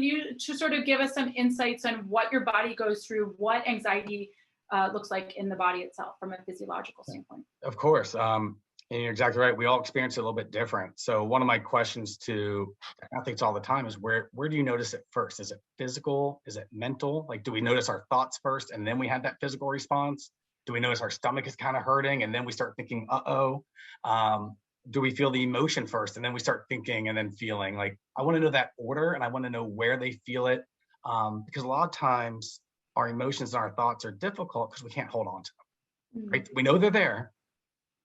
Can you to sort of give us some insights on what your body goes through, what anxiety looks like in the body itself from a physiological standpoint? Of course. And you're exactly right. We all experience it a little bit different. So one of my questions to athletes all the time is where do you notice it first? Is it physical? Is it mental? Like, do we notice our thoughts first and then we have that physical response? Do we notice our stomach is kind of hurting and then we start thinking, uh-oh? Do we feel the emotion first and then we start thinking and then feeling? Like, I want to know that order and I want to know where they feel it. Because a lot of times our emotions and our thoughts are difficult because we can't hold on to them, right? We know they're there,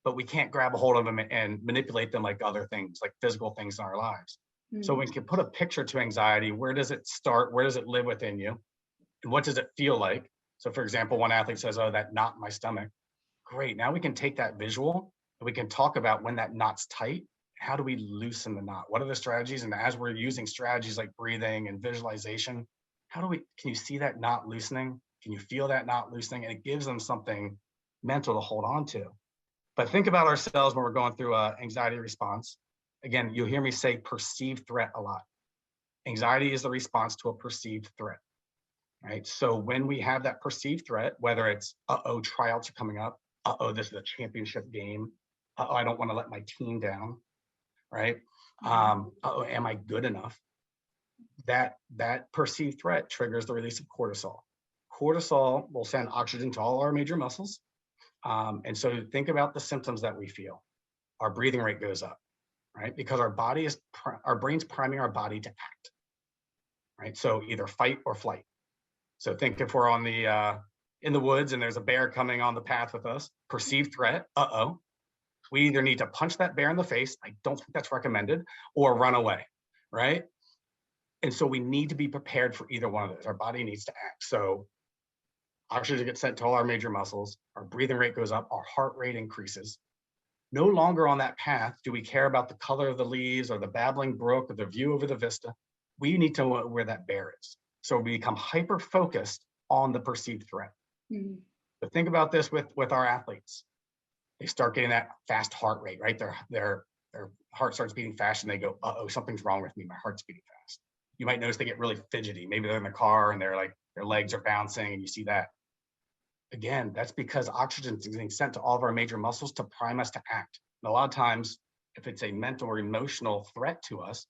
but we can't grab a hold of them and manipulate them like other things, like physical things in our lives. So when you can put a picture to anxiety, where does it start? Where does it live within you? And what does it feel like? So for example, one athlete says, oh, that knot in my stomach. Great, now we can take that visual and we can talk about when that knot's tight, how do we loosen the knot? What are the strategies? And as we're using strategies like breathing and visualization, can you see that knot loosening? Can you feel that knot loosening? And it gives them something mental to hold on to. But think about ourselves when we're going through an anxiety response. Again, you'll hear me say perceived threat a lot. Anxiety is the response to a perceived threat, right? So when we have that perceived threat, whether it's, uh-oh, tryouts are coming up, uh-oh, this is a championship game, uh-oh, I don't want to let my team down, right? Uh-oh, am I good enough? That perceived threat triggers the release of cortisol. Cortisol will send oxygen to all our major muscles. And so think about the symptoms that we feel. Our breathing rate goes up, right? Because our brain's priming our body to act, right? So either fight or flight. So think if we're on in the woods and there's a bear coming on the path with us, perceived threat, uh-oh. We either need to punch that bear in the face, I don't think that's recommended, or run away, right? And so we need to be prepared for either one of those. Our body needs to act. So oxygen gets sent to all our major muscles, our breathing rate goes up, our heart rate increases. No longer on that path do we care about the color of the leaves or the babbling brook or the view over the vista. We need to know where that bear is. So we become hyper-focused on the perceived threat. But think about this with our athletes. They start getting that fast heart rate, right? Their heart starts beating fast and they go, uh-oh, something's wrong with me, my heart's beating fast. You might notice they get really fidgety. Maybe they're in the car and they're like, their legs are bouncing and you see that. Again, that's because oxygen is getting sent to all of our major muscles to prime us to act. And a lot of times, if it's a mental or emotional threat to us,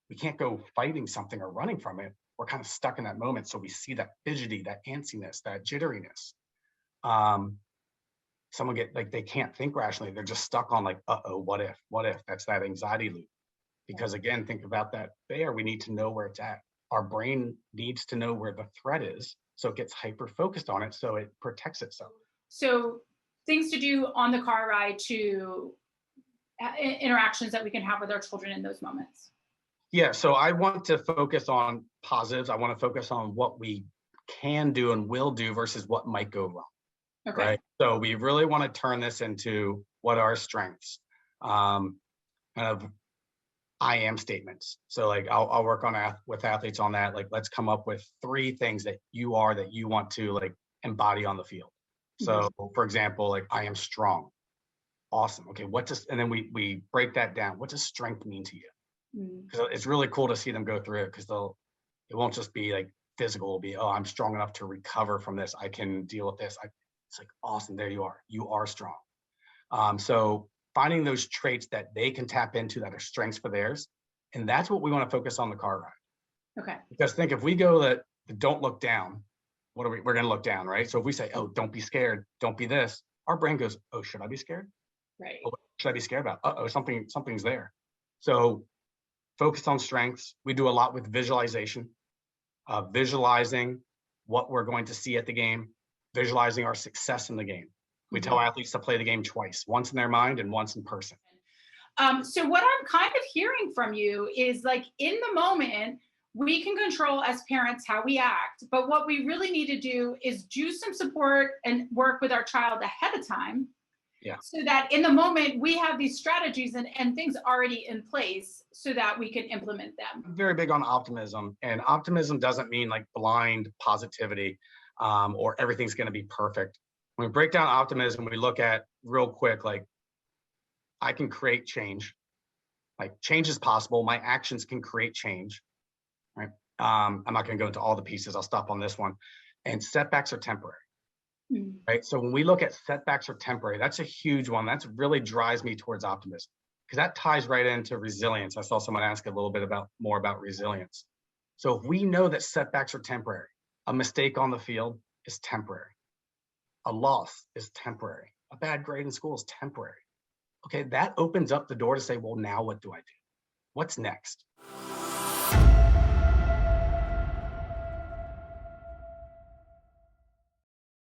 we can't go fighting something or running from it. We're kind of stuck in that moment. So we see that fidgety, that antsiness, that jitteriness. Someone they can't think rationally. They're just stuck on like, uh-oh, what if? That's that anxiety loop. Because again, think about that bear. We need to know where it's at. Our brain needs to know where the threat is. So it gets hyper-focused on it, so it protects itself. So things to do on the car ride to interactions that we can have with our children in those moments. Yeah, so I want to focus on positives. I want to focus on what we can do and will do versus what might go wrong. Okay. Right? So we really want to turn this into what are our strengths. Kind of I am statements. So like I'll work on with athletes on that. Like, let's come up with 3 things that you want to like embody on the field. So for example, like I am strong. Awesome. Okay. And then we break that down. What does strength mean to you? Because it's really cool to see them go through it because it won't just be like physical. It'll be, oh, I'm strong enough to recover from this. I can deal with this. It's like, awesome. There you are. You are strong. So finding those traits that they can tap into that are strengths for theirs. And that's what we want to focus on the car ride. Okay. Because think if we go that don't look down, we're going to look down, right? So if we say, oh, don't be scared, don't be this, our brain goes, oh, should I be scared? Right. Oh, what should I be scared about? Uh-oh, something's there. So focus on strengths. We do a lot with visualization, visualizing what we're going to see at the game, visualizing our success in the game. We tell athletes to play the game twice, once in their mind and once in person. So what I'm kind of hearing from you is like in the moment, we can control as parents how we act, but what we really need to do is do some support and work with our child ahead of time. Yeah. So that in the moment we have these strategies and things already in place so that we can implement them. I'm very big on optimism, and optimism doesn't mean like blind positivity or everything's going to be perfect. When we break down optimism, we look at real quick, like I can create change. Like change is possible. My actions can create change, right? I'm not going to go into all the pieces. I'll stop on this one. And setbacks are temporary, right? So when we look at setbacks are temporary, that's a huge one. That's really drives me towards optimism, because that ties right into resilience. I saw someone ask a little bit more about resilience. So if we know that setbacks are temporary, a mistake on the field is temporary, a loss is temporary, a bad grade in school is temporary. Okay, that opens up the door to say, well, now what do I do? What's next?